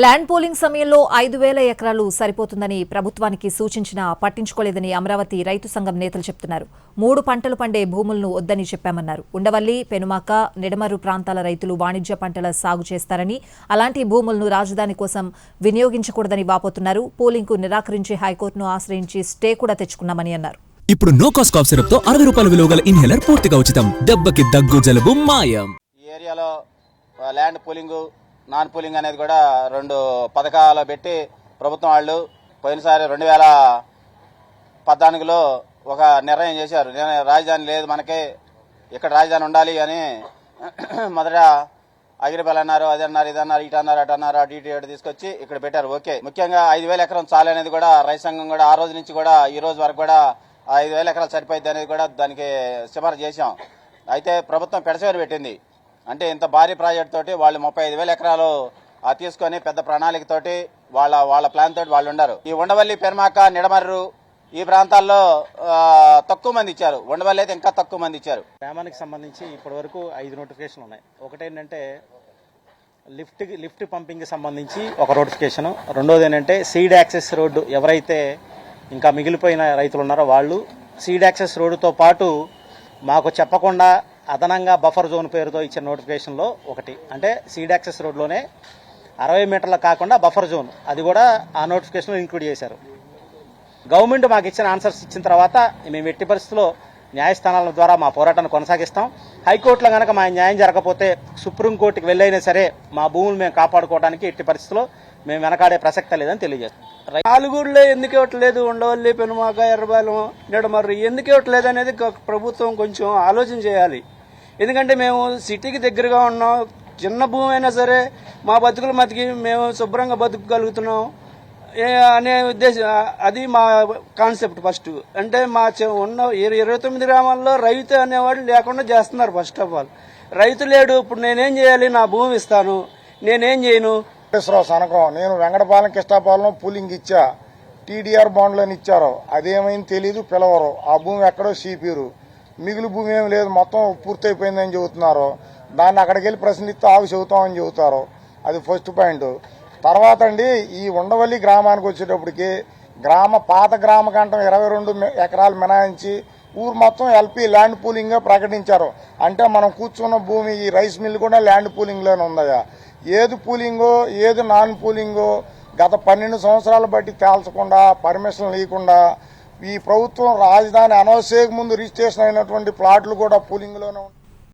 Land polling సమయంలో 5,000 ఎకరాలు సరిపోతుందని ప్రభుత్వానికి సూచించినా పట్టించుకోలేదని అమరావతి రైతు సంఘం నేతలు చెప్తున్నారు. 3 పంటలు పండే భూములను వద్దని చెప్పామన్నారు. ఉండవల్లి, పెనుమాక, నిడమర్రు ప్రాంతాల రైతులు వాణిజ్య పంటల సాగు చేస్తారని, అలాంటి భూములను రాజధాని కోసం వినియోగించకూడదని వాపోతున్నారు. పోలింగ్కు నిరాకరించి హైకోర్టును ఆశ్రయించి స్టే కూడా తెచ్చుకున్నామని అన్నారు. ఇప్పుడు నో కాస్ట్ కాఫ్ సిరప్ తో 60 రూపాయల విలువ గల ఇన్హేలర్ పూర్తిగా ఉచితం. దెబ్బకి దగ్గు జలుబు మాయం. ఈ ఏరియాలో ల్యాండ్ పూలింగ్, నాన్ పూలింగ్ అనేది కూడా 2 పథకాలు పెట్టి ప్రభుత్వం వాళ్ళు పోయినసారి 2014లో ఒక నిర్ణయం చేశారు. రాజధాని లేదు మనకి, ఇక్కడ రాజధాని ఉండాలి అని మొదట అగిరిపల్లి అన్నారు, అది అన్నారు, ఇది అన్నారు, ఇటు అన్నారు, అటు అన్నారు, అటు ఇటు తీసుకొచ్చి ఇక్కడ పెట్టారు. ఓకే, ముఖ్యంగా 5,000 ఎకరం చాలు అనేది కూడా రైతు సంఘం కూడా ఆ రోజు నుంచి కూడా ఈ రోజు వరకు కూడా 5,000 ఎకరాలు సరిపోయింది అనేది కూడా దానికి సిఫారసు చేశాం. అయితే ప్రభుత్వం పెడసేరు పెట్టింది. అంటే ఇంత భారీ ప్రాజెక్ట్ తోటి వాళ్ళు 35,000 ఎకరాలు తీసుకొని పెద్ద ప్రణాళికతోటి వాళ్ళ ప్లాన్ తోటి వాళ్ళు ఉన్నారు. ఈ ఉండవల్లి, పెనుమాక, నిడమర్రు ఈ ప్రాంతాల్లో తక్కువ మంది ఇచ్చారు. ఉండవల్లి అయితే ఇంకా తక్కువ మంది ఇచ్చారు. గ్రామానికి సంబంధించి ఇప్పటి వరకు 5 నోటిఫికేషన్లు ఉన్నాయి. ఒకటేంటంటే లిఫ్ట్ పంపింగ్కి సంబంధించి ఒక నోటిఫికేషన్, రెండోది ఏంటంటే సీడ్ యాక్సెస్ రోడ్డు ఎవరైతే ఇంకా మిగిలిపోయిన రైతులు ఉన్నారో వాళ్ళు సీడ్ యాక్సెస్ రోడ్డుతో పాటు మాకు చెప్పకుండా అదనంగా బఫర్ జోన్ పేరుతో ఇచ్చిన నోటిఫికేషన్లో ఒకటి, అంటే సీడ్ యాక్సెస్ రోడ్లోనే 60 మీటర్లు కాకుండా బఫర్ జోన్, అది కూడా ఆ నోటిఫికేషన్లో ఇంక్లూడ్ చేశారు. గవర్నమెంట్ మాకు ఇచ్చిన ఆన్సర్స్ ఇచ్చిన తర్వాత మేము ఎట్టి పరిస్థితుల్లో న్యాయస్థానాల ద్వారా మా పోరాటాన్ని కొనసాగిస్తాం. హైకోర్టులో కనుక మా న్యాయం జరగకపోతే సుప్రీంకోర్టుకి వెళ్ళైనా సరే మా భూములు మేము కాపాడుకోవడానికి ఎట్టి పరిస్థితుల్లో మేము వెనకాడే ప్రసక్తే లేదని తెలియజేస్తాం. నాలుగుళ్ళే ఎందుకు ఇవ్వట్లేదు, ఉండవల్లి, పెనుమాక, ఎర్రబాలెం, నిడమర్రు ఎందుకు ఇవ్వట్లేదు అనేది ప్రభుత్వం కొంచెం ఆలోచన చేయాలి. ఎందుకంటే మేము సిటీకి దగ్గరగా ఉన్నాం, చిన్న భూమి అయినా సరే మా బతుకుల మతికి మేము శుభ్రంగా బతుకగలుగుతున్నాం అనే ఉద్దేశం, అది మా కాన్సెప్ట్. ఫస్ట్ అంటే మా ఉన్న 29 గ్రామాల్లో రైతు అనేవాడు లేకుండా చేస్తున్నారు. ఫస్ట్ ఆఫ్ ఆల్ రైతు లేడు. ఇప్పుడు నేనేం చేయాలి? నా భూమి ఇస్తాను, నేనేం చేయను? సనకం నేను వెంకటపాలెం, కృష్ణాపాలెం పూలింగ్ ఇచ్చా, టీడీఆర్ బాండ్లని ఇచ్చారు, అదేమైంది తెలీదు, పిలవరు. ఆ భూమి ఎక్కడో సీపీరు, మిగులు భూమి ఏమి లేదు, మొత్తం పూర్తయిపోయిందని చెబుతున్నారు. దాన్ని అక్కడికి వెళ్ళి ప్రశ్నిస్తే ఆగు చెబుతామని చెబుతారు. అది ఫస్ట్ పాయింట్. తర్వాత అండి, ఈ ఉండవల్లి గ్రామానికి వచ్చేటప్పటికి పాత గ్రామ కంఠం 22 ఎకరాలు మినాయించి ఊరు మొత్తం ఎల్పీ ల్యాండ్ పూలింగ్ ప్రకటించారు. అంటే మనం కూర్చున్న భూమి ఈ రైస్ మిల్ కూడా ల్యాండ్ పూలింగ్ లోనే ఉందయా. ఏది పూలింగో ఏది నాన్ పూలింగో గత 12 సంవత్సరాలు బట్టి తేల్చకుండా, పర్మిషన్ లేకుండా ఈ ప్రభుత్వం రాజధాని అనౌన్స్ చేయక ముందు రిజిస్ట్రేషన్ అయినటువంటి ప్లాట్లు కూడా పూలింగ్ లోనే